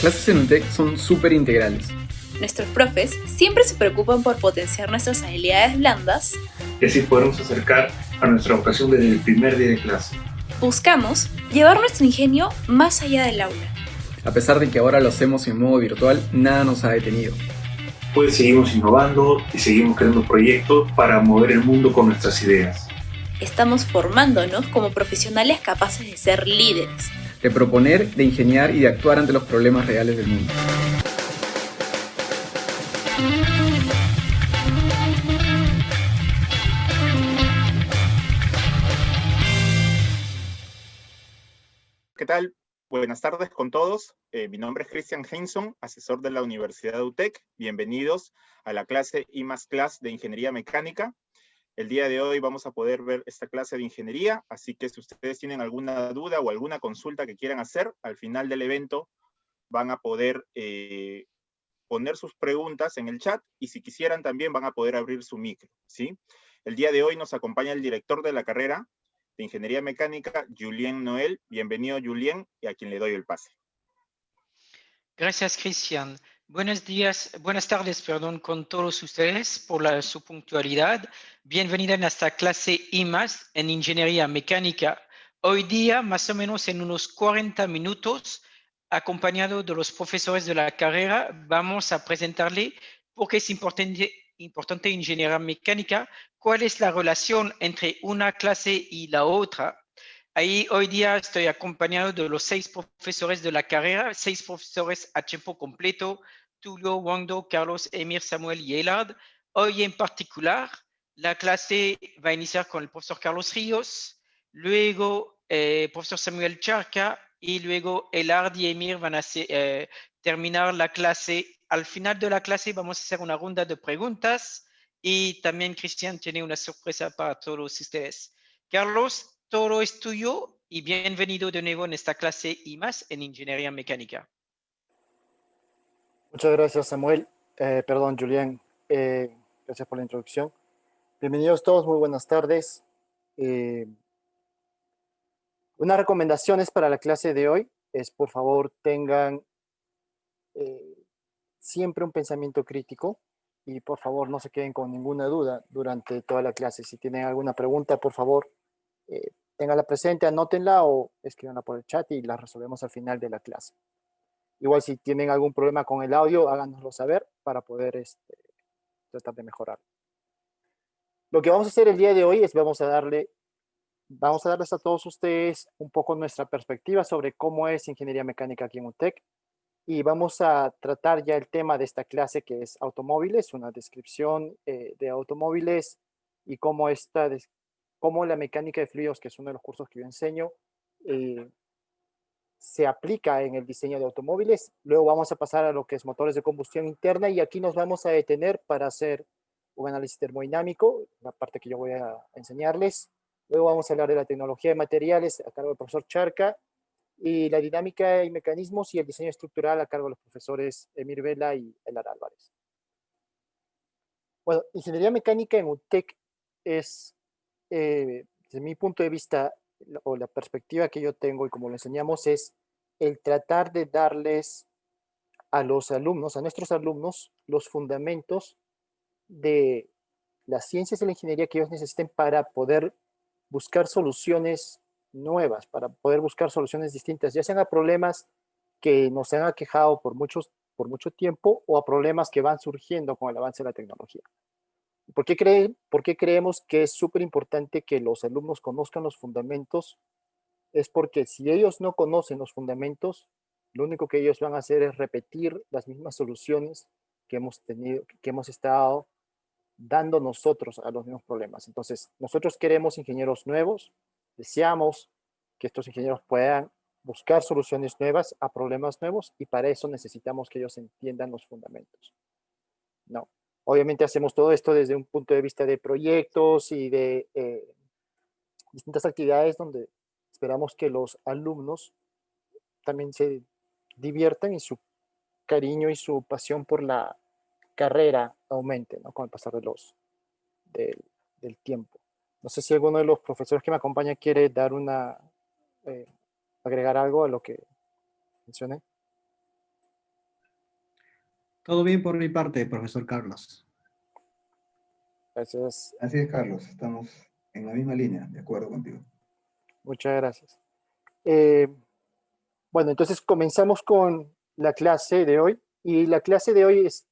clases en UTEC son súper integrales. Nuestros profes siempre se preocupan por potenciar nuestras habilidades blandas y así podremos acercar a nuestra vocación desde el primer día de clase. Buscamos llevar nuestro ingenio más allá del aula. A pesar de que ahora lo hacemos en modo virtual, nada nos ha detenido. Pues seguimos innovando y seguimos creando proyectos para mover el mundo con nuestras ideas. Estamos formándonos como profesionales capaces de ser líderes, de proponer, de ingeniar y de actuar ante los problemas reales del mundo. ¿Qué tal? Buenas tardes con todos. Mi nombre es Christian Heinson, asesor de la Universidad de UTEC. Bienvenidos a la clase I+Class de Ingeniería Mecánica. El día de hoy vamos a poder ver esta clase de ingeniería, así que si ustedes tienen alguna duda o alguna consulta que quieran hacer, al final del evento van a poder poner sus preguntas en el chat y si quisieran también van a poder abrir su micro, ¿sí? El día de hoy nos acompaña el director de la carrera de Ingeniería Mecánica, Julien Noel. Bienvenido, Julien, y a quien le doy el pase. Gracias, Cristian. Buenas tardes, con todos ustedes por su puntualidad. Bienvenida en esta clase I+, en Ingeniería Mecánica. Hoy día, más o menos en unos 40 minutos, acompañado de los profesores de la carrera, vamos a presentarle por qué es importante Ingeniería Mecánica, cuál es la relación entre una clase y la otra. Ahí hoy día estoy acompañado de los 6 profesores de la carrera, 6 profesores a tiempo completo, Tulio, Wando, Carlos, Emir, Samuel y Elard. Hoy en particular, la clase va a iniciar con el profesor Carlos Ríos, luego profesor Samuel Charca y luego Elard y Emir van a terminar la clase. Al final de la clase vamos a hacer una ronda de preguntas y también Cristian tiene una sorpresa para todos ustedes. Carlos, todo es tuyo y bienvenido de nuevo en esta clase y más en Ingeniería Mecánica. Muchas gracias, Samuel. Julián. Gracias por la introducción. Bienvenidos todos, muy buenas tardes. Unas recomendaciones para la clase de hoy es, por favor, tengan siempre un pensamiento crítico y, por favor, no se queden con ninguna duda durante toda la clase. Si tienen alguna pregunta, por favor, ténganla presente, anótenla o escríbanla por el chat y la resolvemos al final de la clase. Igual si tienen algún problema con el audio, háganoslo saber para poder tratar de mejorar. Lo que vamos a hacer el día de hoy es vamos a darles a todos ustedes un poco nuestra perspectiva sobre cómo es ingeniería mecánica aquí en UTEC y vamos a tratar ya el tema de esta clase que es automóviles, una descripción de automóviles y cómo la mecánica de fluidos, que es uno de los cursos que yo enseño, se aplica en el diseño de automóviles. Luego vamos a pasar a lo que es motores de combustión interna y aquí nos vamos a detener para hacer un análisis termodinámico, la parte que yo voy a enseñarles. Luego vamos a hablar de la tecnología de materiales a cargo del profesor Charca y la dinámica y mecanismos y el diseño estructural a cargo de los profesores Emir Vela y Elar Álvarez. Bueno, ingeniería mecánica en UTEC es, desde mi punto de vista, o la perspectiva que yo tengo y como lo enseñamos es el tratar de darles a los alumnos, a nuestros alumnos, los fundamentos de las ciencias de la ingeniería que ellos necesiten para poder buscar soluciones nuevas, para poder buscar soluciones distintas, ya sean a problemas que nos han aquejado por mucho tiempo o a problemas que van surgiendo con el avance de la tecnología. ¿Por qué creemos que es súper importante que los alumnos conozcan los fundamentos? Es porque si ellos no conocen los fundamentos, lo único que ellos van a hacer es repetir las mismas soluciones que hemos estado dando nosotros a los mismos problemas. Entonces, nosotros queremos ingenieros nuevos, deseamos que estos ingenieros puedan buscar soluciones nuevas a problemas nuevos y para eso necesitamos que ellos entiendan los fundamentos. No. Obviamente hacemos todo esto desde un punto de vista de proyectos y de distintas actividades donde esperamos que los alumnos también se diviertan y su cariño y su pasión por la carrera aumente, ¿no? Con el pasar del tiempo. No sé si alguno de los profesores que me acompaña quiere dar agregar algo a lo que mencioné. Todo bien por mi parte, profesor Carlos. Gracias. Así es, Carlos, estamos en la misma línea, de acuerdo contigo. Muchas gracias. Bueno, entonces comenzamos con la clase de hoy. Y la clase de hoy es,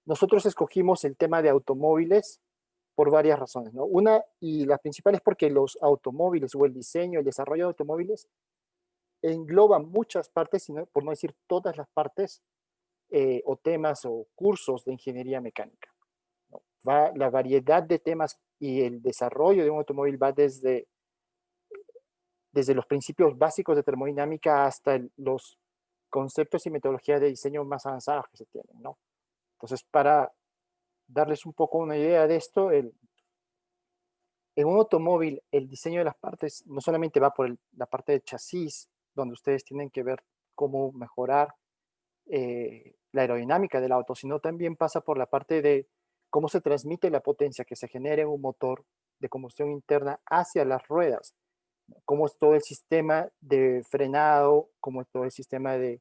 nosotros escogimos el tema de automóviles por varias razones, ¿no? Una, y la principal es porque los automóviles o el diseño, el desarrollo de automóviles engloba muchas partes, por no decir todas las partes o temas o cursos de ingeniería mecánica, ¿no? La variedad de temas y el desarrollo de un automóvil va desde los principios básicos de termodinámica hasta los conceptos y metodologías de diseño más avanzados que se tienen, ¿no? Entonces, para darles un poco una idea de esto, en un automóvil, el diseño de las partes no solamente va por la parte de chasis, donde ustedes tienen que ver cómo mejorar la aerodinámica del auto, sino también pasa por la parte de cómo se transmite la potencia que se genera en un motor de combustión interna hacia las ruedas, cómo es todo el sistema de frenado, cómo es todo el sistema de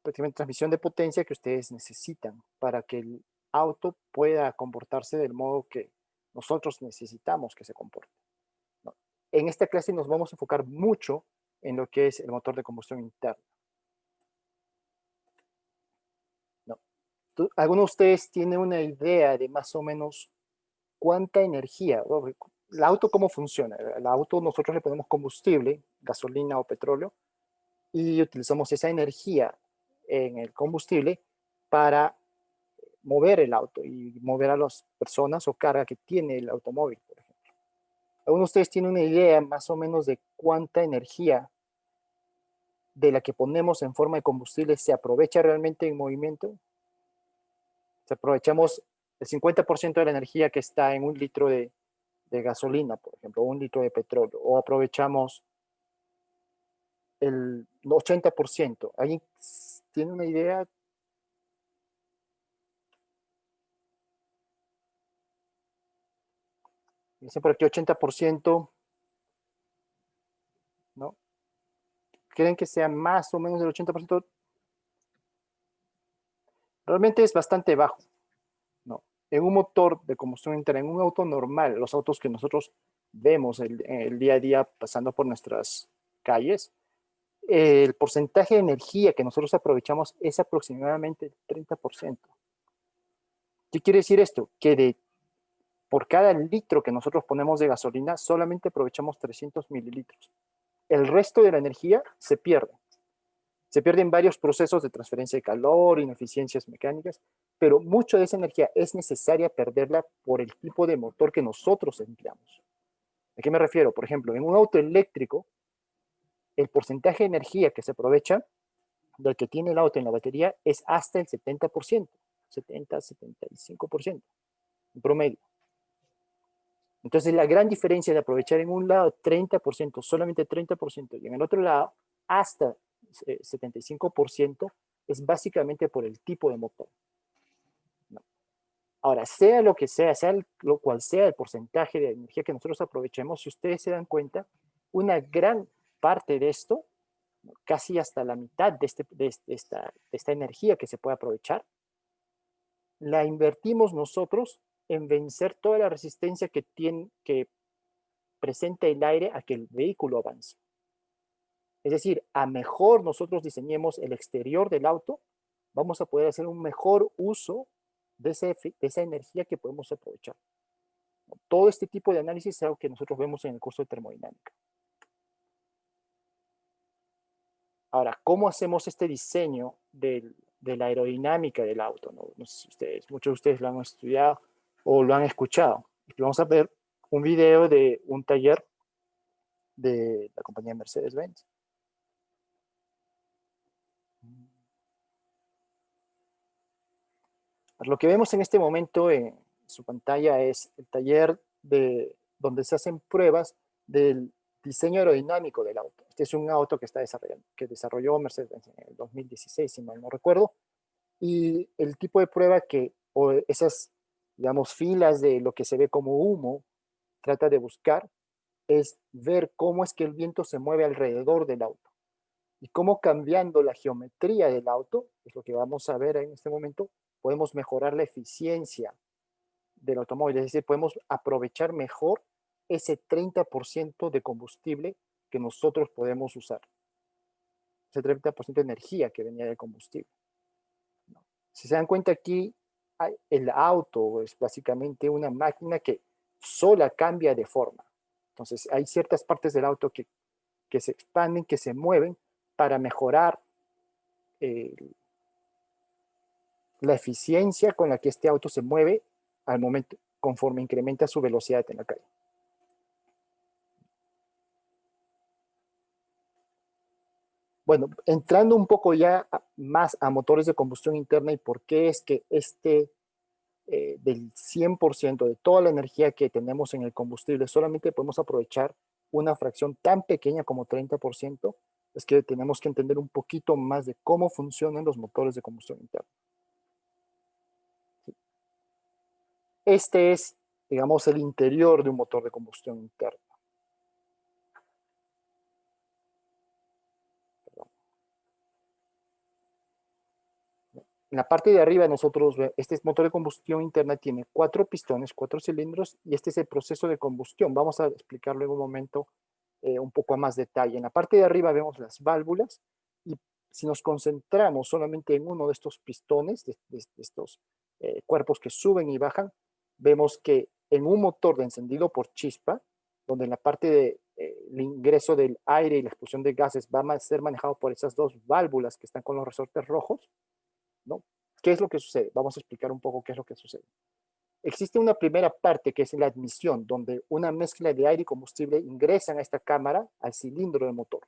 prácticamente transmisión de potencia que ustedes necesitan para que el auto pueda comportarse del modo que nosotros necesitamos que se comporte, ¿no? En esta clase nos vamos a enfocar mucho en lo que es el motor de combustión interna, ¿no? ¿Alguno de ustedes tiene una idea de más o menos cuánta energía, ¿no? El auto cómo funciona? El auto nosotros le ponemos combustible, gasolina o petróleo, y utilizamos esa energía en el combustible para mover el auto y mover a las personas o carga que tiene el automóvil, por ejemplo. ¿Alguno de ustedes tiene una idea más o menos de cuánta energía de la que ponemos en forma de combustible se aprovecha realmente en movimiento? Si aprovechamos el 50% de la energía que está en un litro de gasolina, por ejemplo, o un litro de petróleo, o aprovechamos el 80%. ¿Alguien tiene una idea? Dicen por aquí 80%, ¿no? ¿Creen que sea más o menos del 80%? Realmente es bastante bajo, ¿no? En un motor de combustión interna, en un auto normal, los autos que nosotros vemos el día a día pasando por nuestras calles, el porcentaje de energía que nosotros aprovechamos es aproximadamente el 30%. ¿Qué quiere decir esto? Que por cada litro que nosotros ponemos de gasolina, solamente aprovechamos 300 mililitros. El resto de la energía se pierde. Se pierden varios procesos de transferencia de calor, ineficiencias mecánicas, pero mucha de esa energía es necesaria perderla por el tipo de motor que nosotros empleamos. ¿A qué me refiero? Por ejemplo, en un auto eléctrico, el porcentaje de energía que se aprovecha del que tiene el auto en la batería es hasta el 70%, 70-75% en promedio. Entonces, la gran diferencia de aprovechar en un lado 30%, solamente 30%, y en el otro lado hasta 75%, es básicamente por el tipo de motor, ¿no? Ahora, sea lo que sea lo cual sea el porcentaje de energía que nosotros aprovechemos, si ustedes se dan cuenta, una gran parte de esto, ¿no? Casi hasta la mitad de esta energía que se puede aprovechar, la invertimos nosotros en vencer toda la resistencia que presenta el aire a que el vehículo avance. Es decir, a mejor nosotros diseñemos el exterior del auto, vamos a poder hacer un mejor uso de esa energía que podemos aprovechar. Todo este tipo de análisis es algo que nosotros vemos en el curso de termodinámica. Ahora, ¿cómo hacemos este diseño de la aerodinámica del auto? No sé si muchos de ustedes lo han estudiado o lo han escuchado. Vamos a ver un video de un taller de la compañía Mercedes-Benz. Lo que vemos en este momento en su pantalla es el taller donde se hacen pruebas del diseño aerodinámico del auto. Este es un auto que desarrolló Mercedes-Benz en el 2016, si mal no recuerdo. Y el tipo de prueba o esas, digamos, filas de lo que se ve como humo, trata de buscar, es ver cómo es que el viento se mueve alrededor del auto. Y cómo cambiando la geometría del auto, es lo que vamos a ver en este momento, podemos mejorar la eficiencia del automóvil, es decir, podemos aprovechar mejor ese 30% de combustible que nosotros podemos usar, ese 30% de energía que venía del combustible. Si se dan cuenta aquí, el auto es básicamente una máquina que sola cambia de forma. Entonces, hay ciertas partes del auto que se expanden, que se mueven para mejorar la eficiencia con la que este auto se mueve al momento, conforme incrementa su velocidad en la calle. Bueno, entrando un poco ya más a motores de combustión interna y por qué es que del 100% de toda la energía que tenemos en el combustible, solamente podemos aprovechar una fracción tan pequeña como 30%, es que tenemos que entender un poquito más de cómo funcionan los motores de combustión interna. Este es, digamos, el interior de un motor de combustión interna. En la parte de arriba nosotros, este motor de combustión interna tiene 4 pistones, 4 cilindros, y este es el proceso de combustión. Vamos a explicarlo en un momento un poco a más detalle. En la parte de arriba vemos las válvulas, y si nos concentramos solamente en uno de estos pistones, de estos cuerpos que suben y bajan, vemos que en un motor de encendido por chispa, donde en la parte del ingreso del aire y la expulsión de gases va a ser manejado por esas dos válvulas que están con los resortes rojos, ¿no? ¿Qué es lo que sucede? Vamos a explicar un poco qué es lo que sucede. Existe una primera parte que es la admisión, donde una mezcla de aire y combustible ingresan a esta cámara, al cilindro del motor.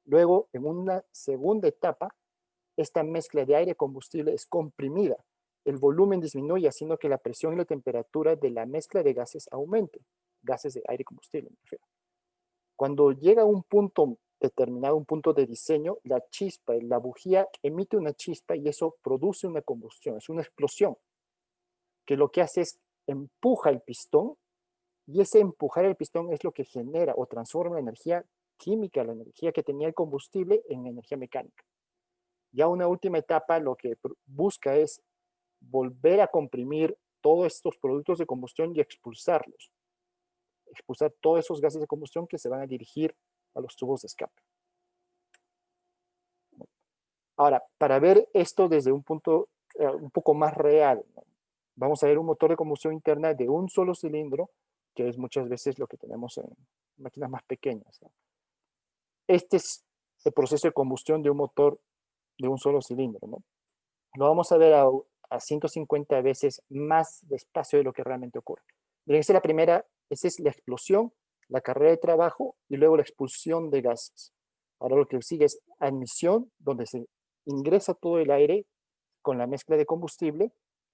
Luego, en una segunda etapa, esta mezcla de aire y combustible es comprimida. El volumen disminuye, haciendo que la presión y la temperatura de la mezcla de gases aumente. Gases de aire y combustible, me refiero. Cuando llega a un punto determinado, un punto de diseño, la chispa, la bujía emite una chispa y eso produce una combustión, es una explosión, que lo que hace es empuja el pistón, y ese empujar el pistón es lo que genera o transforma la energía química, la energía que tenía el combustible, en energía mecánica. Ya una última etapa lo que busca es volver a comprimir todos estos productos de combustión y expulsarlos. Expulsar todos esos gases de combustión que se van a dirigir a los tubos de escape. Ahora, para ver esto desde un punto un poco más real, ¿no? Vamos a ver un motor de combustión interna de un solo cilindro, que es muchas veces lo que tenemos en máquinas más pequeñas, ¿no? Este es el proceso de combustión de un motor de un solo cilindro, ¿no? Lo vamos a ver a 150 veces más despacio de lo que realmente ocurre. Miren, esa es la primera, esa es la explosión, la carrera de trabajo y luego la expulsión de gases. Ahora lo que sigue es admisión, donde se ingresa todo el aire con la mezcla de combustible,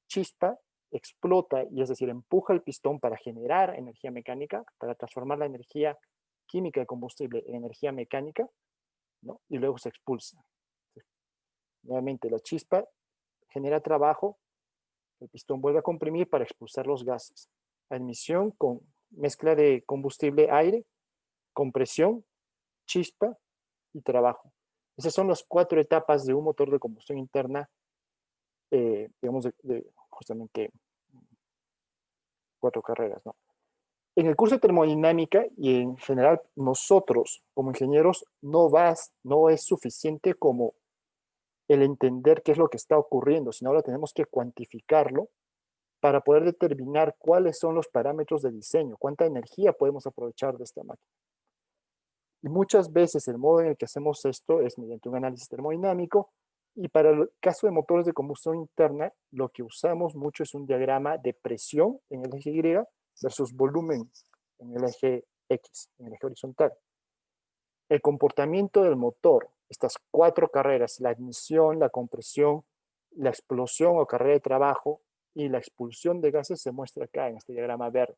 chispa, explota, y es decir, empuja el pistón para generar energía mecánica, para transformar la energía química de combustible en energía mecánica, ¿no? Y luego se expulsa. Nuevamente la chispa genera trabajo, el pistón vuelve a comprimir para expulsar los gases. Admisión con mezcla de combustible-aire, compresión, chispa y trabajo. Esas son las 4 etapas de un motor de combustión interna, digamos, justamente 4 carreras, ¿no? En el curso de termodinámica y en general nosotros como ingenieros no es suficiente como el entender qué es lo que está ocurriendo, sino ahora tenemos que cuantificarlo para poder determinar cuáles son los parámetros de diseño, cuánta energía podemos aprovechar de esta máquina. Y muchas veces el modo en el que hacemos esto es mediante un análisis termodinámico, y para el caso de motores de combustión interna, lo que usamos mucho es un diagrama de presión en el eje Y versus volumen en el eje X, en el eje horizontal. El comportamiento del motor, estas 4 carreras, la admisión, la compresión, la explosión o carrera de trabajo y la expulsión de gases, se muestra acá en este diagrama verde.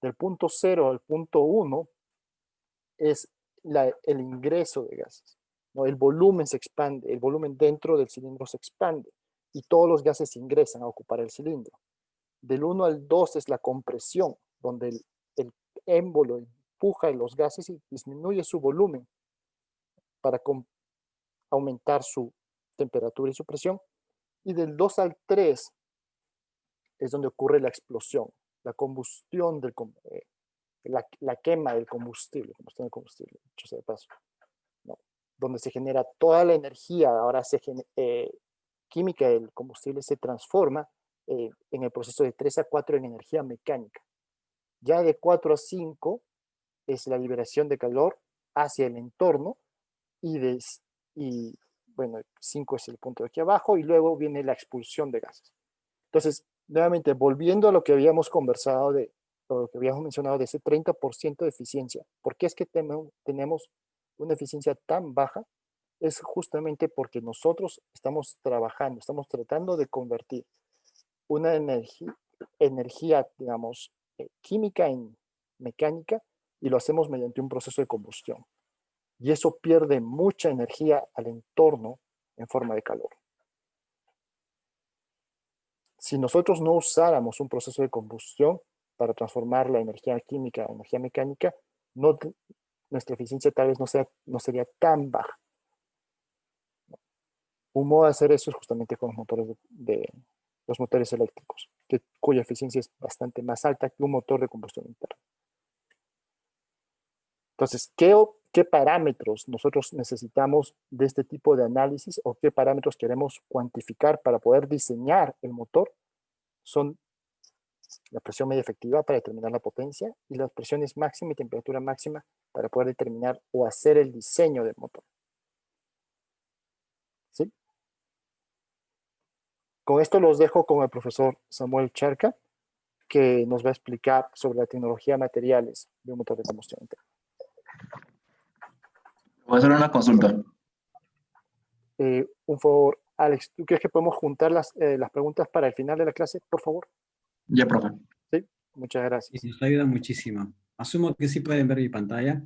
Del punto 0 al punto 1 es el ingreso de gases, ¿no? El volumen se expande, el volumen dentro del cilindro se expande y todos los gases ingresan a ocupar el cilindro. Del 1 al 2 es la compresión, donde el émbolo empuja los gases y disminuye su volumen. para aumentar su temperatura y su presión. Y del 2 al 3 es donde ocurre la explosión, la combustión, la quema del combustible, dicho sea de paso, ¿no? Donde se genera toda la energía, ahora química del combustible se transforma en el proceso de 3 a 4 en energía mecánica. Ya de 4 a 5 es la liberación de calor hacia el entorno y bueno, 5 es el punto de aquí abajo y luego viene la expulsión de gases. Entonces, nuevamente, volviendo a lo que habíamos conversado o lo que habíamos mencionado de ese 30% de eficiencia, ¿por qué es que tenemos una eficiencia tan baja? Es justamente porque nosotros estamos tratando de convertir una energía, digamos, química en mecánica y lo hacemos mediante un proceso de combustión. Y eso pierde mucha energía al entorno en forma de calor. Si nosotros no usáramos un proceso de combustión para transformar la energía química en energía mecánica, nuestra eficiencia tal vez no sería tan baja. Un modo de hacer eso es justamente con los motores eléctricos, cuya eficiencia es bastante más alta que un motor de combustión interna. Entonces, ¿qué parámetros nosotros necesitamos de este tipo de análisis o qué parámetros queremos cuantificar para poder diseñar el motor? Son la presión media efectiva para determinar la potencia y las presiones máxima y temperatura máxima para poder determinar o hacer el diseño del motor. ¿Sí? Con esto los dejo con el profesor Samuel Charca, que nos va a explicar sobre la tecnología de materiales de un motor de combustión interna. Voy a hacer una consulta. Un favor, Alex, ¿tú crees que podemos juntar las preguntas para el final de la clase, por favor? Ya, profe. Sí, muchas gracias. Y nos ayuda muchísimo. Asumo que sí pueden ver mi pantalla.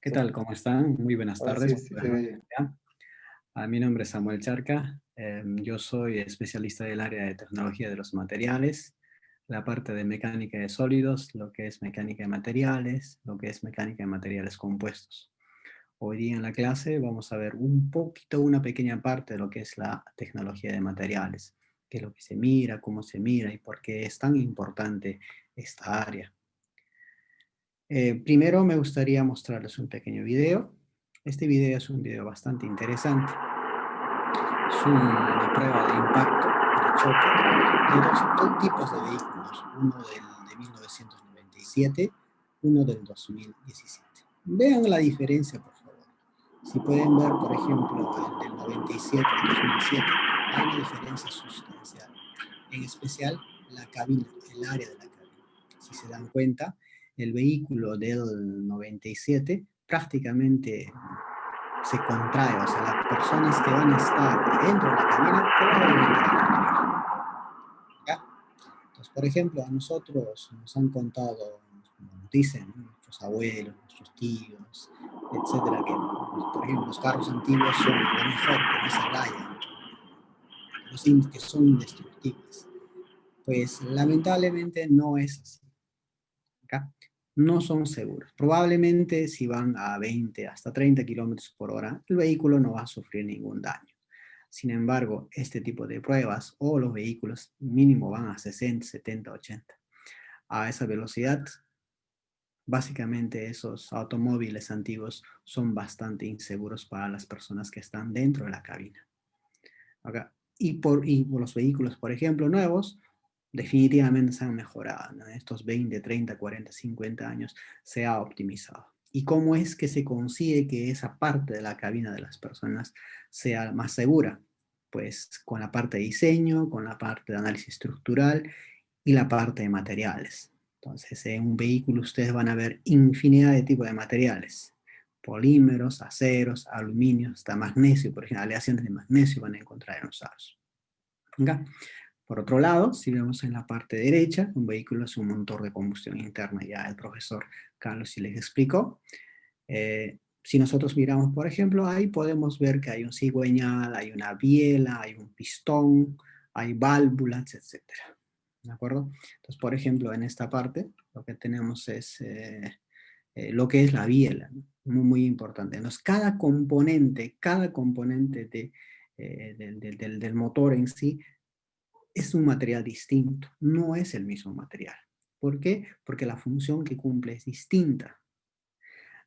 ¿Qué tal? ¿Cómo están? Muy buenas tardes. Sí, se ve. Mi nombre es Samuel Charca. Yo soy especialista del área de tecnología de los materiales, la parte de mecánica de sólidos, lo que es mecánica de materiales, lo que es mecánica de materiales compuestos. Hoy día en la clase vamos a ver una pequeña parte de lo que es la tecnología de materiales, qué es lo que se mira, cómo se mira y por qué es tan importante esta área. Primero me gustaría mostrarles un pequeño video. Este video es un video bastante interesante. Es una prueba de impacto, de choque, de dos tipos de vehículos. Uno de 1997, uno del 2017. Vean la diferencia, por favor. Si pueden ver, por ejemplo, el del 97 al 2007, hay una diferencia sustancial. En especial, la cabina, el área de la cabina. Si se dan cuenta, el vehículo del 97 prácticamente se contrae, o sea, las personas que van a estar dentro de la cabina probablemente van a morir. ¿Ya? Entonces, por ejemplo, a nosotros nos han contado, como nos dicen, ¿no?, nuestros abuelos, nuestros tíos, etcétera, que, por ejemplo, los carros antiguos son lo mejor, que no se rayan, que son indestructibles. Pues lamentablemente no es así. ¿Acá? No son seguros. Probablemente si van a 20 hasta 30 kilómetros por hora, el vehículo no va a sufrir ningún daño. Sin embargo, este tipo de pruebas o los vehículos mínimo van a 60, 70, 80. A esa velocidad, básicamente esos automóviles antiguos son bastante inseguros para las personas que están dentro de la cabina. Acá. Y por los vehículos, por ejemplo, nuevos, definitivamente se han mejorado, ¿no? Estos 20, 30, 40, 50 años se ha optimizado. ¿Y cómo es que se consigue que esa parte de la cabina de las personas sea más segura? Pues con la parte de diseño, con la parte de análisis estructural y la parte de materiales. Entonces, en un vehículo ustedes van a ver infinidad de tipos de materiales. Polímeros, aceros, aluminio, hasta magnesio, por ejemplo, aleaciones de magnesio van a encontrar en los aros. ¿Okay? Por otro lado, si vemos en la parte derecha, un vehículo es un motor de combustión interna, ya el profesor Carlos sí les explicó. Si nosotros miramos, por ejemplo, ahí podemos ver que hay un cigüeñal, hay una biela, hay un pistón, hay válvulas, etc. ¿De acuerdo? Entonces, por ejemplo, en esta parte, lo que tenemos es lo que es la biela, ¿no? Muy, muy importante. Entonces, cada componente del motor en sí es un material distinto, no es el mismo material. ¿Por qué? Porque la función que cumple es distinta.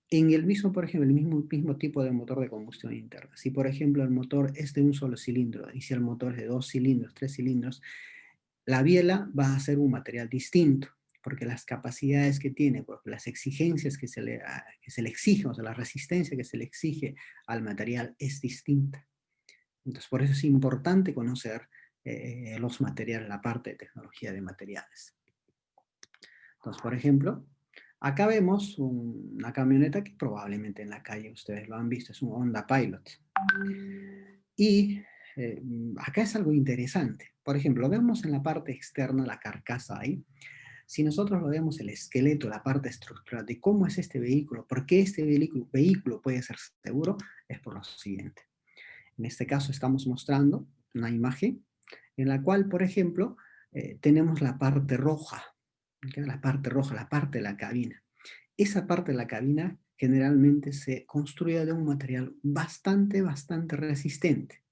En el mismo, por ejemplo, el mismo tipo de motor de combustión interna. Si, por ejemplo, el motor es de un solo cilindro y si el motor es de 2 cilindros, 3 cilindros, la biela va a ser un material distinto, porque las capacidades que tiene, porque las exigencias que se le exigen, o sea, la resistencia que se le exige al material es distinta. Entonces, por eso es importante conocer los materiales, la parte de tecnología de materiales. Entonces, por ejemplo, acá vemos una camioneta que probablemente en la calle ustedes lo han visto, es un Honda Pilot. Y acá es algo interesante. Por ejemplo, vemos en la parte externa la carcasa ahí. Si nosotros lo vemos el esqueleto, la parte estructural de cómo es este vehículo, por qué este vehículo puede ser seguro, es por lo siguiente. En este caso estamos mostrando una imagen en la cual, por ejemplo, tenemos la parte roja, ¿okay? La parte roja, la parte de la cabina. Esa parte de la cabina generalmente se construye de un material bastante resistente.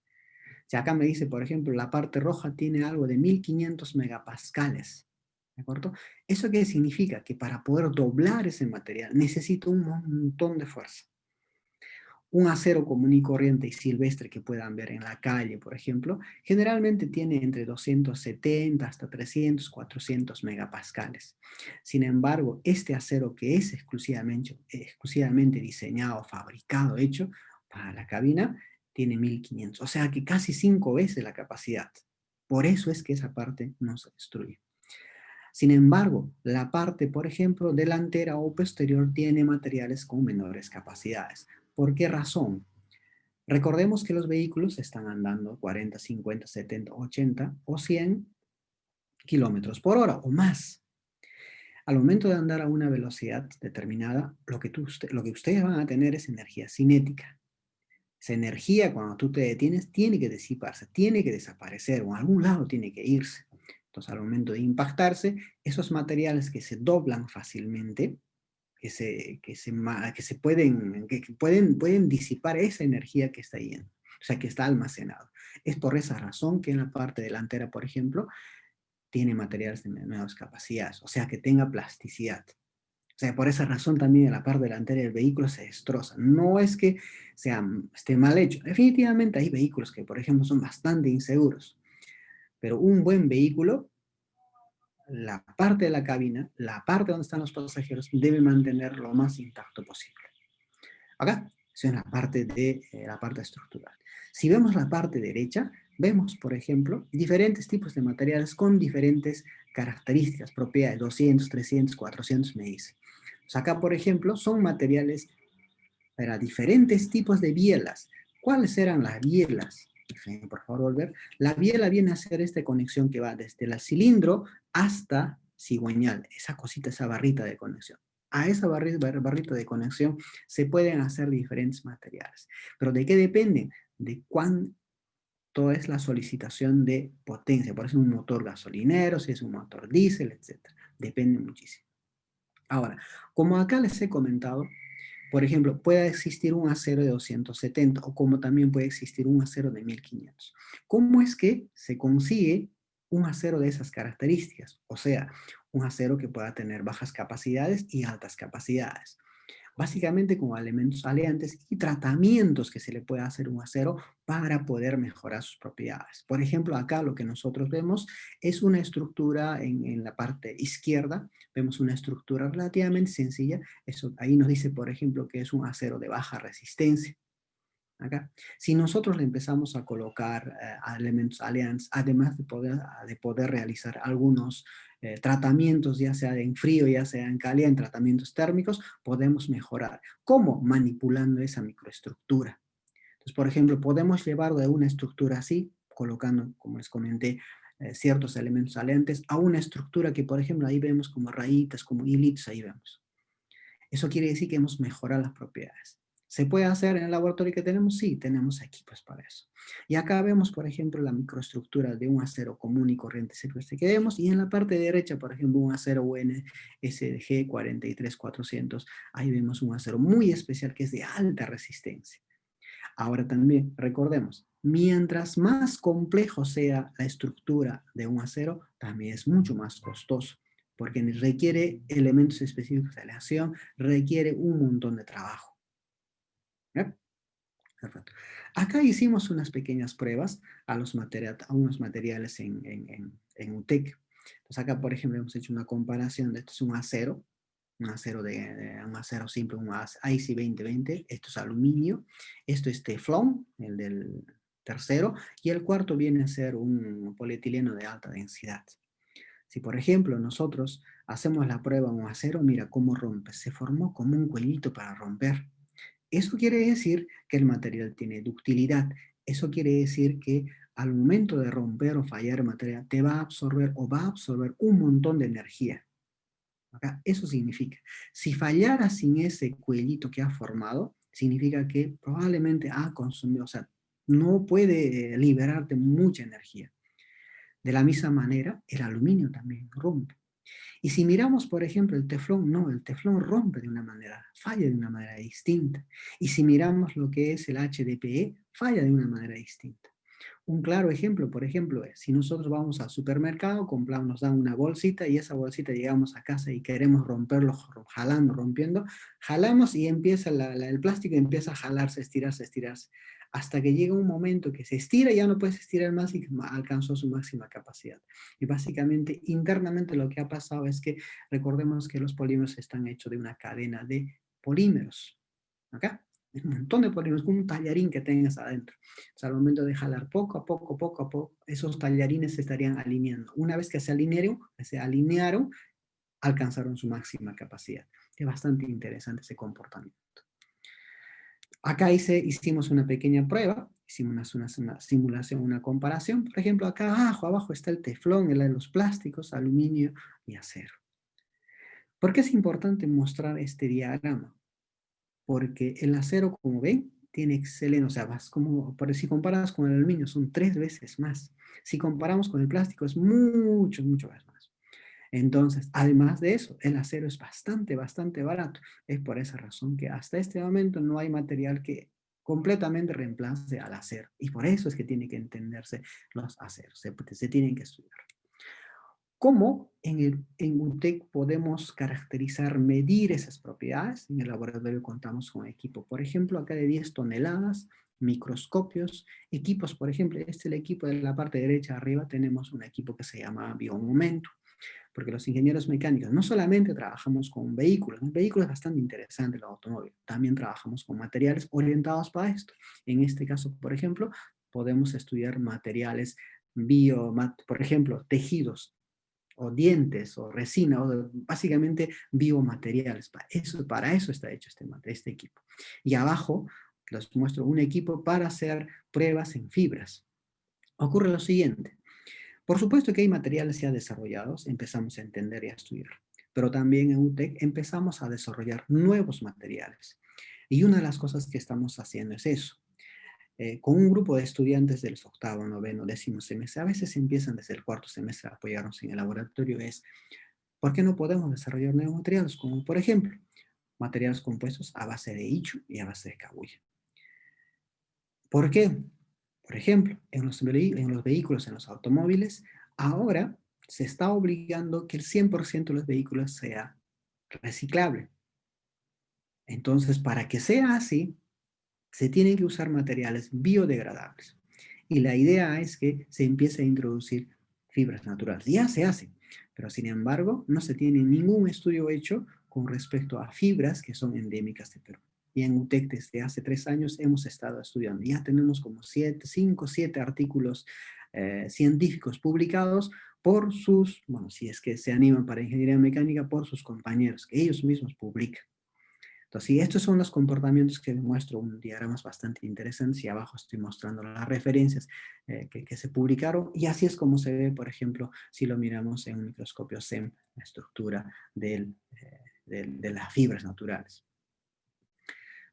Si acá me dice, por ejemplo, la parte roja tiene algo de 1500 megapascales, ¿de acuerdo? ¿Eso qué significa? Que para poder doblar ese material necesito un montón de fuerza. Un acero común y corriente y silvestre que puedan ver en la calle, por ejemplo, generalmente tiene entre 270 hasta 300, 400 megapascales. Sin embargo, este acero que es exclusivamente diseñado, fabricado, hecho para la cabina, tiene 1500, o sea que casi 5 veces la capacidad. Por eso es que esa parte no se destruye. Sin embargo, la parte, por ejemplo, delantera o posterior tiene materiales con menores capacidades. ¿Por qué razón? Recordemos que los vehículos están andando 40, 50, 70, 80 o 100 kilómetros por hora o más. Al momento de andar a una velocidad determinada, lo que ustedes van a tener es energía cinética. Esa energía, cuando tú te detienes, tiene que disiparse, tiene que desaparecer o a algún lado tiene que irse. Entonces, al momento de impactarse, esos materiales que se doblan fácilmente, que pueden disipar esa energía que está ahí, o sea, que está almacenado. Es por esa razón que en la parte delantera, por ejemplo, tiene materiales de menores capacidades, o sea, que tenga plasticidad. O sea, por esa razón también en la parte delantera del vehículo se destroza. No es que esté mal hecho. Definitivamente hay vehículos que, por ejemplo, son bastante inseguros. Pero un buen vehículo, la parte de la cabina, la parte donde están los pasajeros, debe mantener lo más intacto posible. Acá, esa es la parte estructural. Si vemos la parte derecha, vemos, por ejemplo, diferentes tipos de materiales con diferentes características, propiedades, 200, 300, 400, me dice. Pues acá, por ejemplo, son materiales para diferentes tipos de bielas. ¿Cuáles eran las bielas? Por favor, volver. La biela viene a ser esta conexión que va desde el cilindro hasta cigüeñal, esa cosita, esa barrita de conexión. A esa barrita de conexión se pueden hacer diferentes materiales. ¿Pero de qué dependen? De cuánto es la solicitación de potencia. Por eso es un motor gasolinero, si es un motor diésel, etc. Depende muchísimo. Ahora, como acá les he comentado, por ejemplo, puede existir un acero de 270 o como también puede existir un acero de 1500. ¿Cómo es que se consigue un acero de esas características? O sea, un acero que pueda tener bajas capacidades y altas capacidades. Básicamente con elementos aleantes y tratamientos que se le puede hacer a un acero para poder mejorar sus propiedades. Por ejemplo, acá lo que nosotros vemos es una estructura en la parte izquierda, vemos una estructura relativamente sencilla, eso ahí nos dice, por ejemplo, que es un acero de baja resistencia. Acá. Si nosotros le empezamos a colocar elementos aleantes, además de poder realizar algunos tratamientos, ya sea en frío, ya sea en caliente, tratamientos térmicos, podemos mejorar. ¿Cómo? Manipulando esa microestructura. Entonces, por ejemplo, podemos llevar de una estructura así, colocando, como les comenté, ciertos elementos aleantes, a una estructura que, por ejemplo, ahí vemos como rayitas, como hilitos, ahí vemos. Eso quiere decir que hemos mejorado las propiedades. ¿Se puede hacer en el laboratorio que tenemos? Sí, tenemos equipos para eso. Y acá vemos, por ejemplo, la microestructura de un acero común y corriente silvestre que vemos, y en la parte derecha, por ejemplo, un acero UNSG 43400. Ahí vemos un acero muy especial que es de alta resistencia. Ahora también, recordemos, mientras más complejo sea la estructura de un acero, también es mucho más costoso, porque requiere elementos específicos de aleación, requiere un montón de trabajo. ¿Ya? Perfecto. Acá hicimos unas pequeñas pruebas a unos materiales en UTEC. Entonces acá, por ejemplo, hemos hecho una comparación de esto es un acero un acero simple, un IC 2020, esto es aluminio, esto es teflón, el del tercero, y el cuarto viene a ser un polietileno de alta densidad. Si, por ejemplo, nosotros hacemos la prueba en un acero, mira cómo rompe, se formó como un cuellito para romper. Eso quiere decir que el material tiene ductilidad. Eso quiere decir que al momento de romper o fallar el material, te va a absorber o va a absorber un montón de energía. Acá, eso significa, si fallara sin ese cuellito que ha formado, significa que probablemente ha consumido, o sea, no puede liberarte mucha energía. De la misma manera, el aluminio también rompe. Y si miramos, por ejemplo, el teflón, no, el teflón rompe de una manera, falla de una manera distinta. Y si miramos lo que es el HDPE, falla de una manera distinta. Un claro ejemplo, por ejemplo, es si nosotros vamos al supermercado, compramos, nos dan una bolsita y esa bolsita llegamos a casa y queremos romperlo, jalando, rompiendo, jalamos y empieza el plástico empieza a jalarse, estirarse, estirarse, hasta que llega un momento que se estira y ya no puedes estirar más y alcanzó su máxima capacidad. Y básicamente, internamente lo que ha pasado es que recordemos que los polímeros están hechos de una cadena de polímeros. ¿Acá? Un montón de polímeros, como un tallarín que tengas adentro. O sea, al momento de jalar poco a poco, esos tallarines se estarían alineando. Una vez que se alinearon, alcanzaron su máxima capacidad. Es bastante interesante ese comportamiento. Acá hicimos una pequeña prueba, hicimos una simulación, una comparación. Por ejemplo, acá abajo está el teflón, los plásticos, aluminio y acero. ¿Por qué es importante mostrar este diagrama? Porque el acero, como ven, tiene excelente, o sea, si comparas con el aluminio, son 3 veces más. Si comparamos con el plástico, es mucho más. Entonces, además de eso, el acero es bastante barato. Es por esa razón que hasta este momento no hay material que completamente reemplace al acero. Y por eso es que tienen que entenderse los aceros, se tienen que estudiar. ¿Cómo en UTEC podemos caracterizar, medir esas propiedades? En el laboratorio contamos con equipo, por ejemplo, acá de 10 toneladas, microscopios, equipos, por ejemplo, este es el equipo de la parte derecha arriba, tenemos un equipo que se llama Biomomento, porque los ingenieros mecánicos no solamente trabajamos con vehículos, un vehículo es bastante interesante el automóvil, también trabajamos con materiales orientados para esto. En este caso, por ejemplo, podemos estudiar materiales por ejemplo, tejidos, o dientes, o resina, o básicamente biomateriales. Para eso está hecho este equipo. Y abajo les muestro un equipo para hacer pruebas en fibras. Ocurre lo siguiente. Por supuesto que hay materiales ya desarrollados, empezamos a entender y a estudiar. Pero también en UTEC empezamos a desarrollar nuevos materiales. Y una de las cosas que estamos haciendo es eso. Con un grupo de estudiantes del octavo, noveno, décimo semestre, a veces empiezan desde el cuarto semestre a apoyarnos en el laboratorio, es ¿por qué no podemos desarrollar nuevos materiales? Como por ejemplo, materiales compuestos a base de ichu y a base de cabuya. ¿Por qué? Por ejemplo, en los vehículos, en los automóviles, ahora se está obligando que el 100% de los vehículos sea reciclable. Entonces, para que sea así, se tienen que usar materiales biodegradables. Y la idea es que se empiece a introducir fibras naturales. Ya se hace, pero sin embargo no se tiene ningún estudio hecho con respecto a fibras que son endémicas de Perú. Y en UTEC desde hace 3 años hemos estado estudiando. Ya tenemos como 5 o 7 artículos científicos publicados por si es que se animan para ingeniería mecánica, por sus compañeros, que ellos mismos publican. Entonces, y estos son los comportamientos que muestro un diagrama bastante interesante, y abajo estoy mostrando las referencias que se publicaron, y así es como se ve, por ejemplo, si lo miramos en un microscopio SEM, la estructura de las fibras naturales.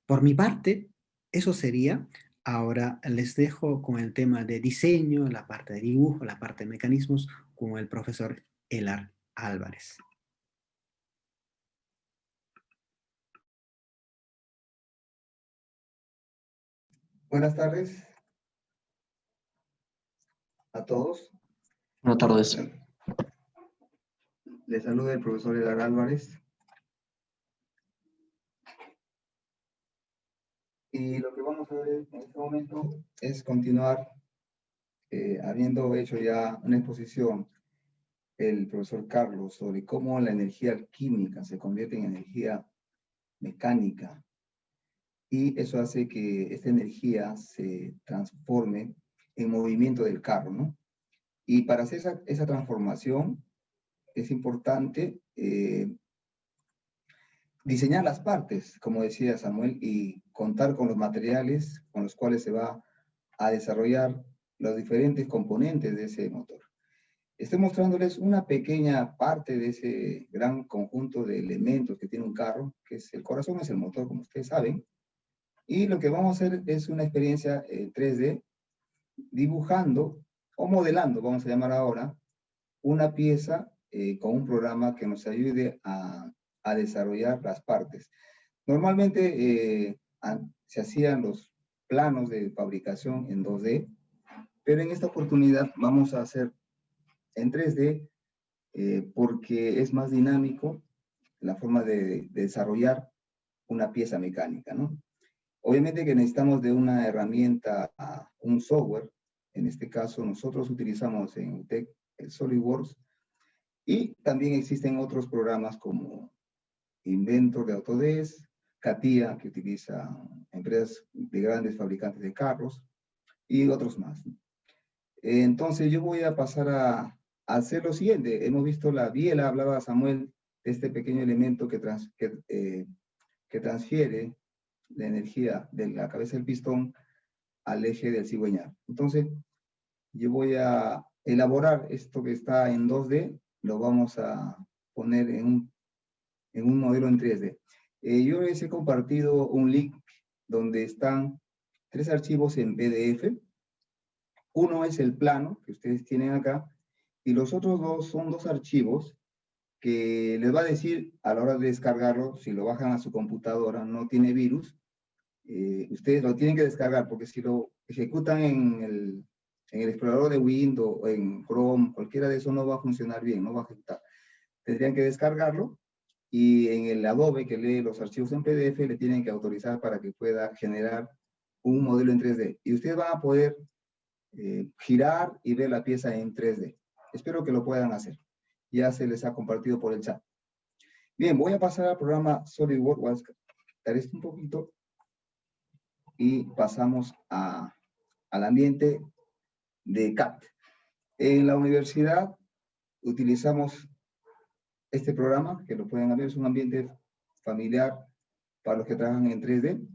Por mi parte, eso sería. Ahora les dejo con el tema de diseño, la parte de dibujo, la parte de mecanismos, con el profesor Elar Álvarez. Buenas tardes a todos. Buenas tardes. Les saluda el profesor Elar Álvarez. Y lo que vamos a ver en este momento es continuar, habiendo hecho ya una exposición el profesor Carlos sobre cómo la energía química se convierte en energía mecánica. Y eso hace que esta energía se transforme en movimiento del carro, ¿no? Y para hacer esa transformación es importante diseñar las partes, como decía Samuel, y contar con los materiales con los cuales se va a desarrollar los diferentes componentes de ese motor. Estoy mostrándoles una pequeña parte de ese gran conjunto de elementos que tiene un carro, que es el corazón, es el motor, como ustedes saben. Y lo que vamos a hacer es una experiencia 3D, dibujando o modelando, vamos a llamar ahora, una pieza con un programa que nos ayude a desarrollar las partes. Normalmente se hacían los planos de fabricación en 2D, pero en esta oportunidad vamos a hacer en 3D porque es más dinámico la forma de desarrollar una pieza mecánica, ¿no? Obviamente que necesitamos de una herramienta, un software. En este caso nosotros utilizamos en UTEC el SolidWorks, y también existen otros programas como Inventor de Autodesk, CATIA, que utiliza empresas de grandes fabricantes de carros, y otros más. Entonces yo voy a pasar a hacer lo siguiente. Hemos visto la biela, hablaba Samuel de este pequeño elemento que transfiere la energía de la cabeza del pistón al eje del cigüeñal. Entonces yo voy a elaborar esto que está en 2D, lo vamos a poner en un modelo en 3D. Yo les he compartido un link donde están 3 archivos en PDF. Uno es el plano que ustedes tienen acá, y los otros 2 son 2 archivos que les va a decir a la hora de descargarlo, si lo bajan a su computadora, no tiene virus, ustedes lo tienen que descargar, porque si lo ejecutan en el explorador de Windows o en Chrome, cualquiera de esos no va a funcionar bien, no va a ejecutar. Tendrían que descargarlo, y en el Adobe que lee los archivos en PDF le tienen que autorizar para que pueda generar un modelo en 3D. Y ustedes van a poder girar y ver la pieza en 3D. Espero que lo puedan hacer. Ya se les ha compartido por el chat. Bien, voy a pasar al programa SolidWorks. Voy a quitar esto un poquito y pasamos al ambiente de CAD. En la universidad utilizamos este programa, que lo pueden ver, es un ambiente familiar para los que trabajan en 3D.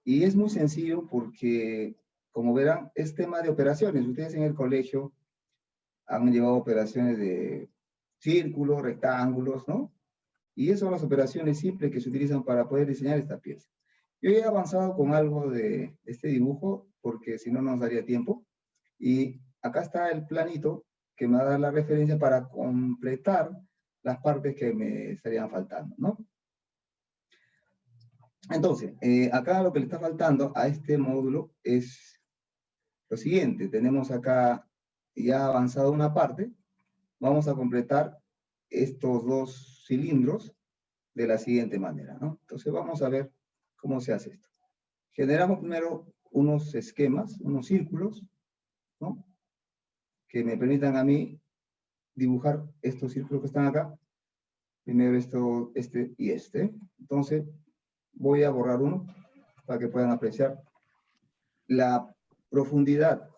Y es muy sencillo porque, como verán, es tema de operaciones. Ustedes en el colegio han llevado operaciones de círculos, rectángulos, ¿no? Y esas son las operaciones simples que se utilizan para poder diseñar esta pieza. Yo he avanzado con algo de este dibujo, porque si no nos daría tiempo. Y acá está el planito que me va a dar la referencia para completar las partes que me estarían faltando, ¿no? Entonces, acá lo que le está faltando a este módulo es lo siguiente. Tenemos acá ya avanzado una parte. Vamos a completar estos 2 cilindros de la siguiente manera, ¿no? Entonces vamos a ver cómo se hace esto. Generamos primero unos esquemas, unos círculos, ¿no? Que me permitan a mí dibujar estos círculos que están acá. Primero esto, este y este. Entonces voy a borrar uno para que puedan apreciar la profundidad.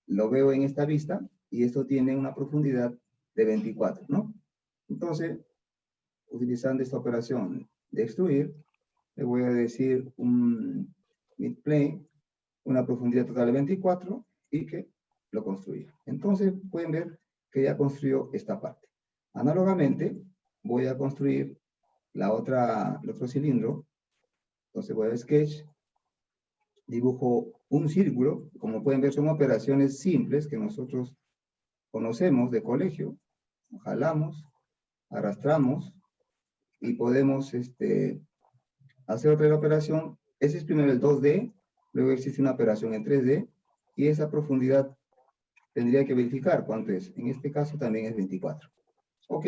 Lo veo en esta vista y esto tiene una profundidad de 24, ¿no? Entonces, utilizando esta operación de extruir, le voy a decir un midplane, una profundidad total de 24 y que lo construya. Entonces, pueden ver que ya construyó esta parte. Análogamente, voy a construir el otro cilindro Entonces voy a Sketch, dibujo un círculo. Como pueden ver, son operaciones simples que nosotros conocemos de colegio. Jalamos, arrastramos y podemos hacer otra operación. Ese es primero el 2D, luego existe una operación en 3D y esa profundidad tendría que verificar cuánto es. En este caso también es 24. Ok,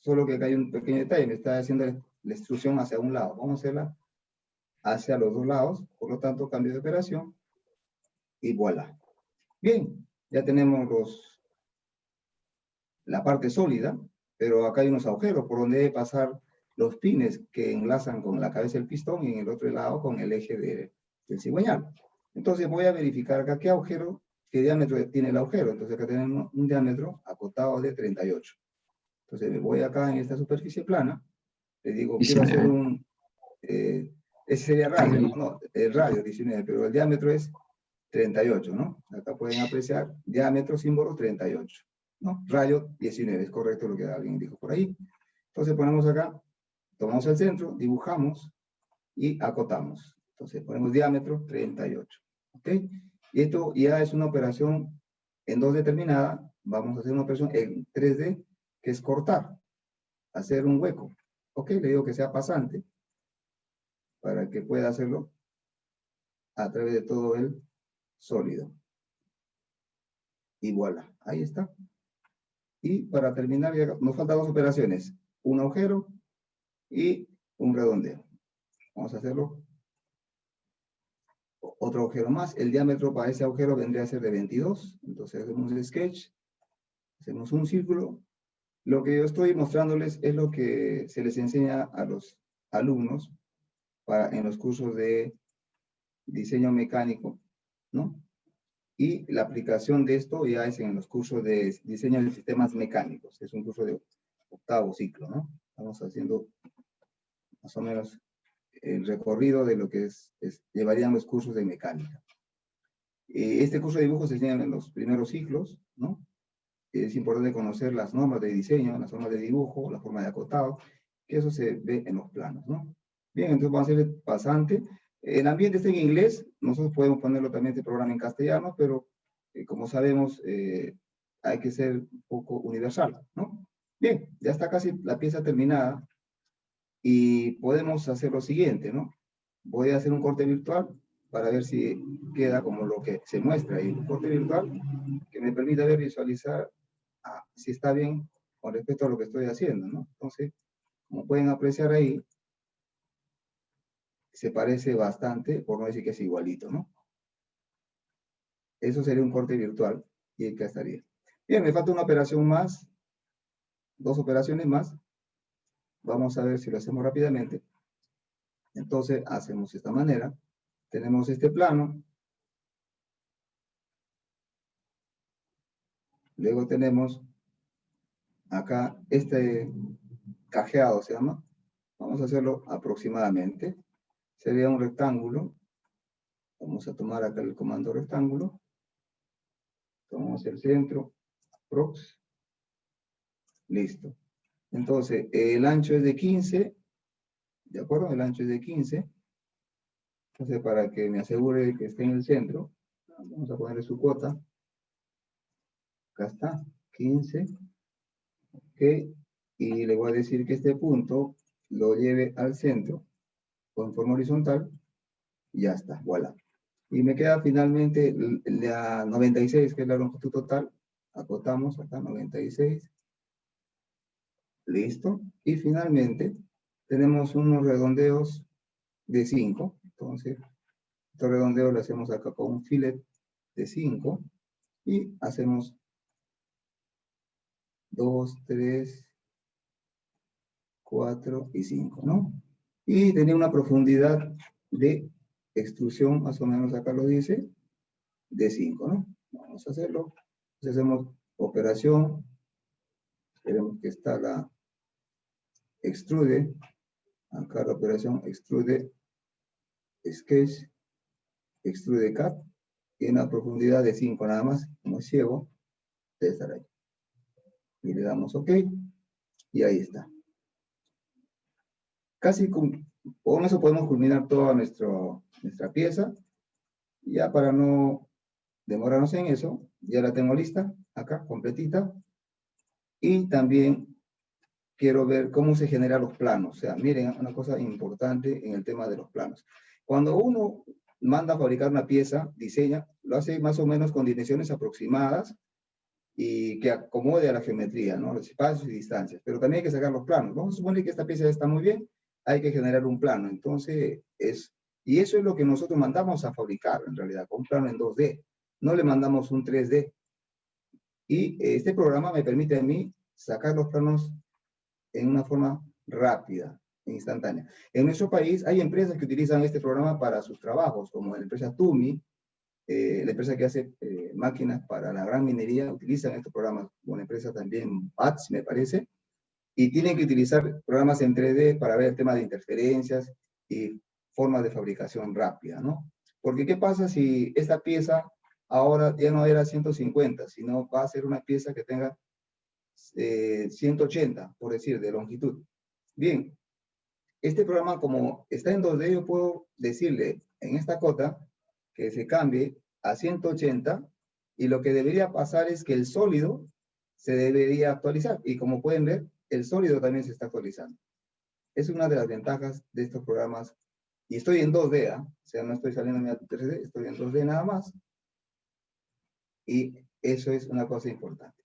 solo que acá hay un pequeño detalle, me está haciendo la extrusión hacia un lado. Vamos a hacerla hacia los dos lados, por lo tanto cambio de operación y voilà. Bien, ya tenemos la parte sólida, pero acá hay unos agujeros por donde debe pasar los pines que enlazan con la cabeza del pistón y en el otro lado con el eje del cigüeñal. Entonces voy a verificar acá qué agujero, qué diámetro tiene el agujero. Entonces acá tenemos un diámetro acotado de 38. Entonces me voy acá en esta superficie plana, le digo, quiero hacer un, ese sería radio, ¿no? El radio 19, pero el diámetro es 38, ¿no? Acá pueden apreciar diámetro símbolo 38, ¿no? Radio 19, es correcto lo que alguien dijo por ahí. Entonces ponemos acá, tomamos el centro, dibujamos y acotamos. Entonces ponemos diámetro 38, ¿ok? Y esto ya es una operación en 2D terminada. Vamos a hacer una operación en 3D, que es cortar, hacer un hueco. ¿Ok? Le digo que sea pasante, para que pueda hacerlo a través de todo el sólido. Y voilà, ahí está. Y para terminar, ya nos faltan dos operaciones. Un agujero y un redondeo. Vamos a hacerlo. Otro agujero más. El diámetro para ese agujero vendría a ser de 22. Entonces hacemos el sketch. Hacemos un círculo. Lo que yo estoy mostrándoles es lo que se les enseña a los alumnos en los cursos de diseño mecánico, ¿no? Y la aplicación de esto ya es en los cursos de diseño de sistemas mecánicos. Es un curso de 8º ciclo, ¿no? Estamos haciendo más o menos el recorrido de lo que llevarían los cursos de mecánica. Este curso de dibujo se enseña en los primeros ciclos, ¿no? Es importante conocer las normas de diseño, las normas de dibujo, la forma de acotado, que eso se ve en los planos, ¿no? Bien, entonces vamos a hacer el pasante. El ambiente está en inglés, nosotros podemos ponerlo también este programa en castellano, pero como sabemos, hay que ser un poco universal, ¿no? Bien, ya está casi la pieza terminada y podemos hacer lo siguiente, ¿no? Voy a hacer un corte virtual para ver si queda como lo que se muestra ahí. Un corte virtual que me permita ver, visualizar si está bien con respecto a lo que estoy haciendo, ¿no? Entonces, como pueden apreciar ahí, se parece bastante, por no decir que es igualito, ¿no? Eso sería un corte virtual y acá estaría. Bien, me falta una operación más, dos operaciones más. Vamos a ver si lo hacemos rápidamente. Entonces, hacemos de esta manera. Tenemos este plano. Luego tenemos acá este cajeado, se llama. Vamos a hacerlo aproximadamente. Sería un rectángulo. Vamos a tomar acá el comando rectángulo. Tomamos el centro. Prox. Listo. Entonces, el ancho es de 15. ¿De acuerdo? El ancho es de 15. Entonces, para que me asegure de que esté en el centro, vamos a ponerle su cuota. Acá está. 15. Ok. Y le voy a decir que este punto lo lleve al centro con forma horizontal. Y ya está. Voilà. Y me queda finalmente la 96, que es la longitud total. Acotamos acá 96. Listo. Y finalmente tenemos unos redondeos de 5. Entonces, estos redondeos lo hacemos acá con un fillet de 5. Y hacemos 2, 3, 4 y 5, ¿no? Y tenía una profundidad de extrusión, más o menos acá lo dice, de 5, ¿no? Vamos a hacerlo. Entonces hacemos operación. Esperemos que está la extrude. Acá la operación extrude sketch, extrude cut. Y una profundidad de 5 nada más, como es ciego, debe estar ahí. Y le damos OK. Y ahí está. Casi con eso podemos culminar toda nuestra pieza. Ya para no demorarnos en eso, ya la tengo lista, acá, completita. Y también quiero ver cómo se generan los planos. O sea, miren, una cosa importante en el tema de los planos. Cuando uno manda a fabricar una pieza, diseña, lo hace más o menos con dimensiones aproximadas y que acomode a la geometría, ¿no? Los espacios y distancias. Pero también hay que sacar los planos. Vamos a suponer que esta pieza ya está muy bien, hay que generar un plano. Entonces, y eso es lo que nosotros mandamos a fabricar, en realidad, con un plano en 2D. No le mandamos un 3D. Y este programa me permite a mí sacar los planos en una forma rápida, instantánea. En nuestro país hay empresas que utilizan este programa para sus trabajos, como la empresa TUMI, la empresa que hace máquinas para la gran minería, utilizan estos programas, como la empresa también BATS, me parece, y tienen que utilizar programas en 3D para ver el tema de interferencias y formas de fabricación rápida, ¿no? Porque ¿qué pasa si esta pieza ahora ya no era 150, sino va a ser una pieza que tenga 180, por decir, de longitud? Bien, este programa, como está en 2D, yo puedo decirle en esta cota que se cambie a 180, y lo que debería pasar es que el sólido se debería actualizar, y como pueden ver, el sólido también se está actualizando. Es una de las ventajas de estos programas, y estoy en 2D, o sea, no estoy saliendo a 3D, estoy en 2D nada más, y eso es una cosa importante.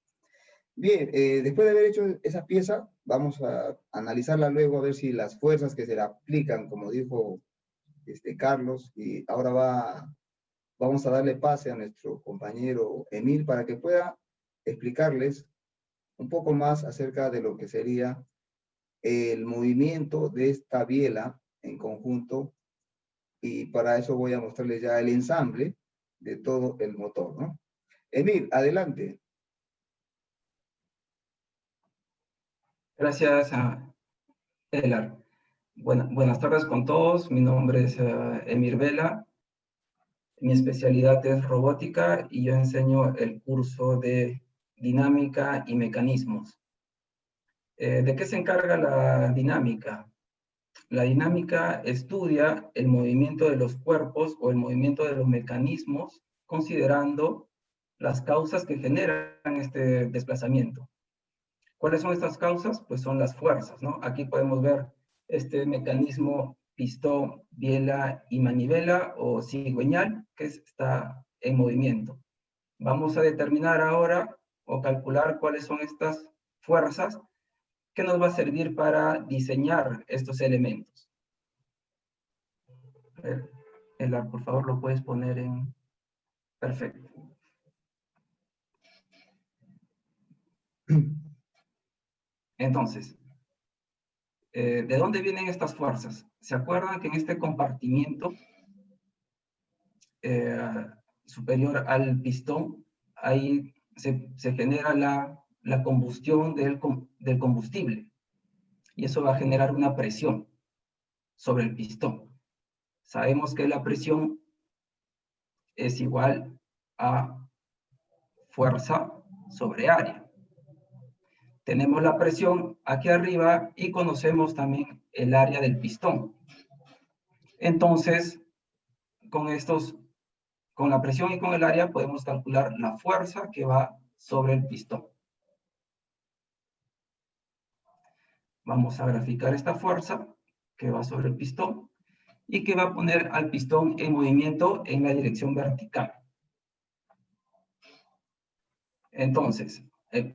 Bien, después de haber hecho esa pieza, vamos a analizarla luego a ver si las fuerzas que se le aplican, como dijo Carlos, y ahora vamos a darle pase a nuestro compañero Emil para que pueda explicarles un poco más acerca de lo que sería el movimiento de esta biela en conjunto, y para eso voy a mostrarles ya el ensamble de todo el motor, ¿no? Emil, adelante. Gracias a Elar. Buenas tardes con todos. Mi nombre es Emir Vela. Mi especialidad es robótica y yo enseño el curso de dinámica y mecanismos. ¿De qué se encarga la dinámica? La dinámica estudia el movimiento de los cuerpos o el movimiento de los mecanismos, considerando las causas que generan este desplazamiento. ¿Cuáles son estas causas? Pues son las fuerzas, ¿no? Aquí podemos ver este mecanismo pistón, biela y manivela o cigüeñal que está en movimiento. Vamos a determinar ahora o calcular cuáles son estas fuerzas que nos va a servir para diseñar estos elementos. A ver, Elar, por favor, lo puedes poner en... Perfecto. Entonces, ¿de dónde vienen estas fuerzas? ¿Se acuerdan que en este compartimiento superior al pistón, ahí se genera la combustión del combustible? Y eso va a generar una presión sobre el pistón. Sabemos que la presión es igual a fuerza sobre área. Tenemos la presión aquí arriba y conocemos también el área del pistón. Entonces, con la presión y con el área podemos calcular la fuerza que va sobre el pistón. Vamos a graficar esta fuerza que va sobre el pistón y que va a poner al pistón en movimiento en la dirección vertical. Entonces,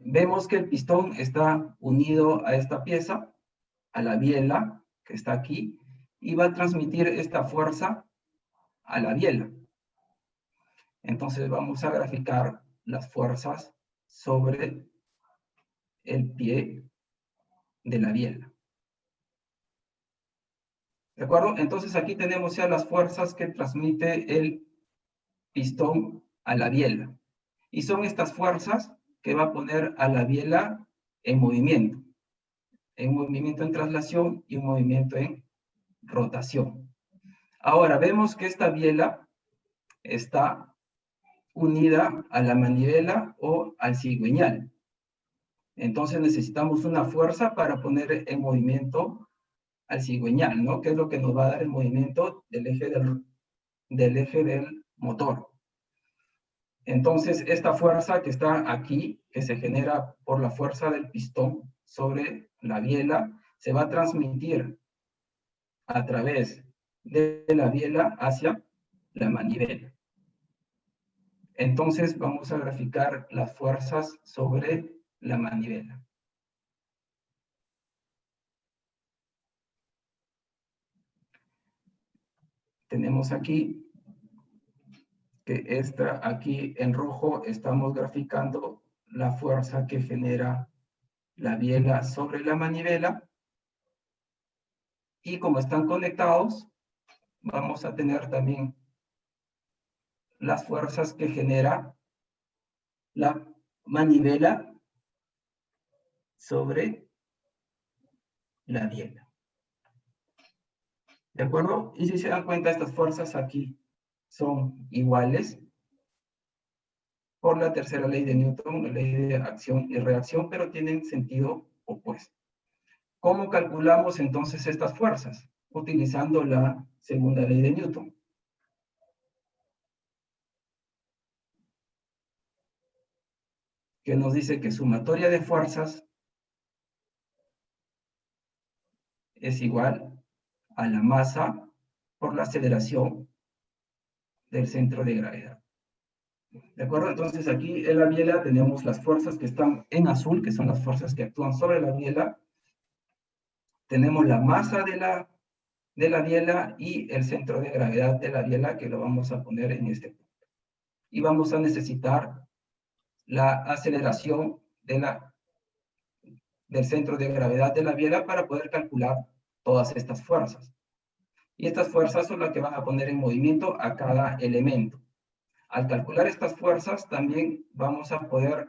vemos que el pistón está unido a esta pieza, a la biela que está aquí, y va a transmitir esta fuerza a la biela. Entonces vamos a graficar las fuerzas sobre el pie de la biela. ¿De acuerdo? Entonces aquí tenemos ya las fuerzas que transmite el pistón a la biela. Y son estas fuerzas que va a poner a la biela en movimiento en traslación y un movimiento en rotación. Ahora vemos que esta biela está unida a la manivela o al cigüeñal. Entonces necesitamos una fuerza para poner en movimiento al cigüeñal, ¿no? Que es lo que nos va a dar el movimiento del eje del motor. Entonces, esta fuerza que está aquí, que se genera por la fuerza del pistón sobre la biela, se va a transmitir a través de la biela hacia la manivela. Entonces, vamos a graficar las fuerzas sobre la manivela. Tenemos aquí que aquí en rojo estamos graficando la fuerza que genera la biela sobre la manivela. Y como están conectados, vamos a tener también las fuerzas que genera la manivela sobre la biela. ¿De acuerdo? Y si se dan cuenta, estas fuerzas aquí son iguales por la tercera ley de Newton, la ley de acción y reacción, pero tienen sentido opuesto. ¿Cómo calculamos entonces estas fuerzas? Utilizando la segunda ley de Newton. Que nos dice que sumatoria de fuerzas es igual a la masa por la aceleración del centro de gravedad. ¿De acuerdo? Entonces aquí en la biela tenemos las fuerzas que están en azul, que son las fuerzas que actúan sobre la biela. Tenemos la masa de la biela y el centro de gravedad de la biela, que lo vamos a poner en este punto. Y vamos a necesitar la aceleración del centro de gravedad de la biela para poder calcular todas estas fuerzas. Y estas fuerzas son las que van a poner en movimiento a cada elemento. Al calcular estas fuerzas también vamos a poder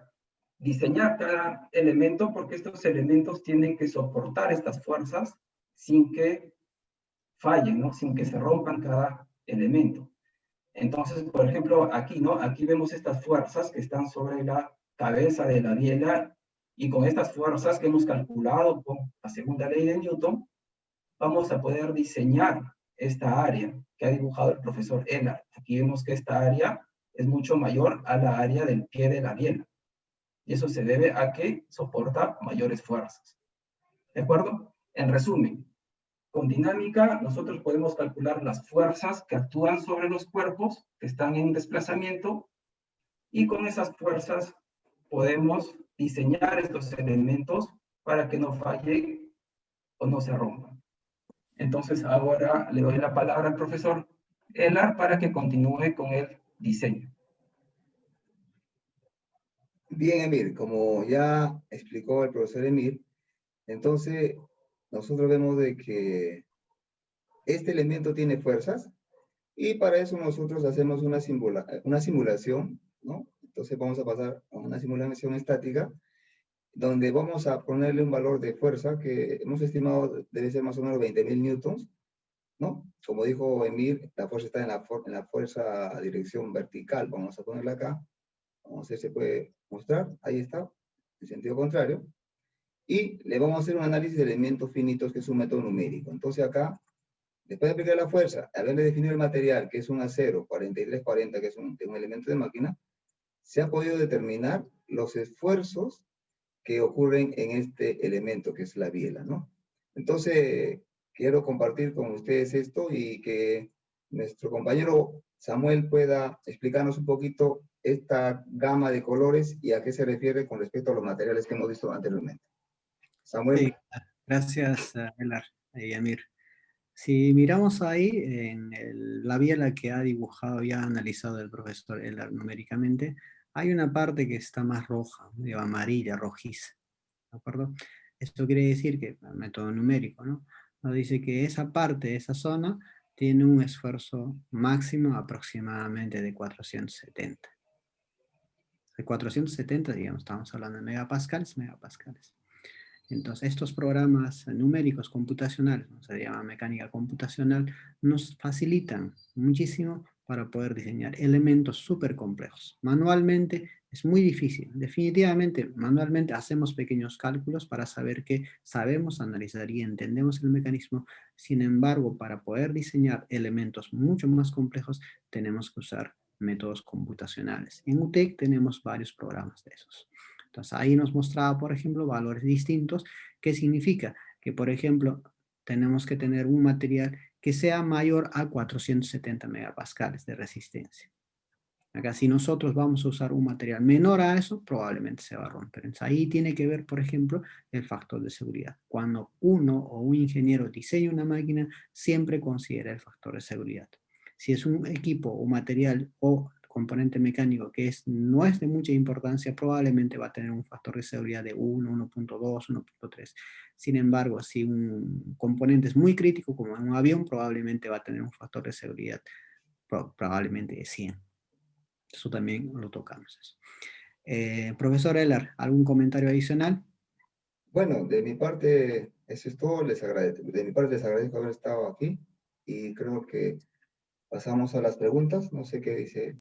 diseñar cada elemento, porque estos elementos tienen que soportar estas fuerzas sin que fallen, ¿no? Sin que se rompan cada elemento. Entonces, por ejemplo, aquí, ¿no? Aquí vemos estas fuerzas que están sobre la cabeza de la biela, y con estas fuerzas que hemos calculado con la segunda ley de Newton, vamos a poder diseñar esta área que ha dibujado el profesor Ehlert. Aquí vemos que esta área es mucho mayor a la área del pie de la biela. Y eso se debe a que soporta mayores fuerzas. ¿De acuerdo? En resumen, con dinámica nosotros podemos calcular las fuerzas que actúan sobre los cuerpos que están en desplazamiento, y con esas fuerzas podemos diseñar estos elementos para que no fallen o no se rompan. Entonces ahora le doy la palabra al profesor Ehlert para que continúe con el diseño. Bien, Emir, como ya explicó el profesor Emir, entonces nosotros vemos de que este elemento tiene fuerzas, y para eso nosotros hacemos una simulación, ¿no? Entonces vamos a pasar a una simulación estática, donde vamos a ponerle un valor de fuerza que hemos estimado debe ser más o menos 20.000 newtons, ¿no? Como dijo Emir, la fuerza está en la fuerza a dirección vertical. Vamos a ponerla acá. Vamos a ver si se puede mostrar. Ahí está, en sentido contrario. Y le vamos a hacer un análisis de elementos finitos, que es un método numérico. Entonces acá, después de aplicar la fuerza, haberle definido el material, que es un acero 4340, que es un elemento de máquina, se ha podido determinar los esfuerzos que ocurren en este elemento, que es la biela, ¿no? Entonces, quiero compartir con ustedes esto, y que nuestro compañero Samuel pueda explicarnos un poquito esta gama de colores y a qué se refiere con respecto a los materiales que hemos visto anteriormente. Samuel. Sí, gracias, Ehlert y Emir. Si miramos ahí en la biela que ha dibujado y ha analizado el profesor Ehlert numéricamente, hay una parte que está más roja, medio amarilla, rojiza, ¿de acuerdo? Esto quiere decir que, el método numérico, ¿no? Nos dice que esa parte, esa zona, tiene un esfuerzo máximo aproximadamente de 470. De 470, digamos, estamos hablando de megapascales. Entonces, estos programas numéricos computacionales, se llama mecánica computacional, nos facilitan muchísimo para poder diseñar elementos súper complejos. Manualmente es muy difícil. Definitivamente, manualmente hacemos pequeños cálculos para saber que sabemos analizar y entendemos el mecanismo. Sin embargo, para poder diseñar elementos mucho más complejos, tenemos que usar métodos computacionales. En UTEC tenemos varios programas de esos. Entonces, ahí nos mostraba, por ejemplo, valores distintos. ¿Qué significa? Que, por ejemplo, tenemos que tener un material que sea mayor a 470 megapascales de resistencia. Acá si nosotros vamos a usar un material menor a eso, probablemente se va a romper. Entonces ahí tiene que ver, por ejemplo, el factor de seguridad. Cuando uno o un ingeniero diseña una máquina, siempre considera el factor de seguridad. Si es un equipo o material o componente mecánico que no es de mucha importancia, probablemente va a tener un factor de seguridad de 1, 1.2, 1.3. Sin embargo, si un componente es muy crítico, como en un avión, probablemente va a tener un factor de seguridad probablemente de 100. Eso también lo tocamos. Profesor Ehler, ¿algún comentario adicional? Bueno, de mi parte, eso es todo. De mi parte les agradezco haber estado aquí y creo que pasamos a las preguntas. No sé qué dice.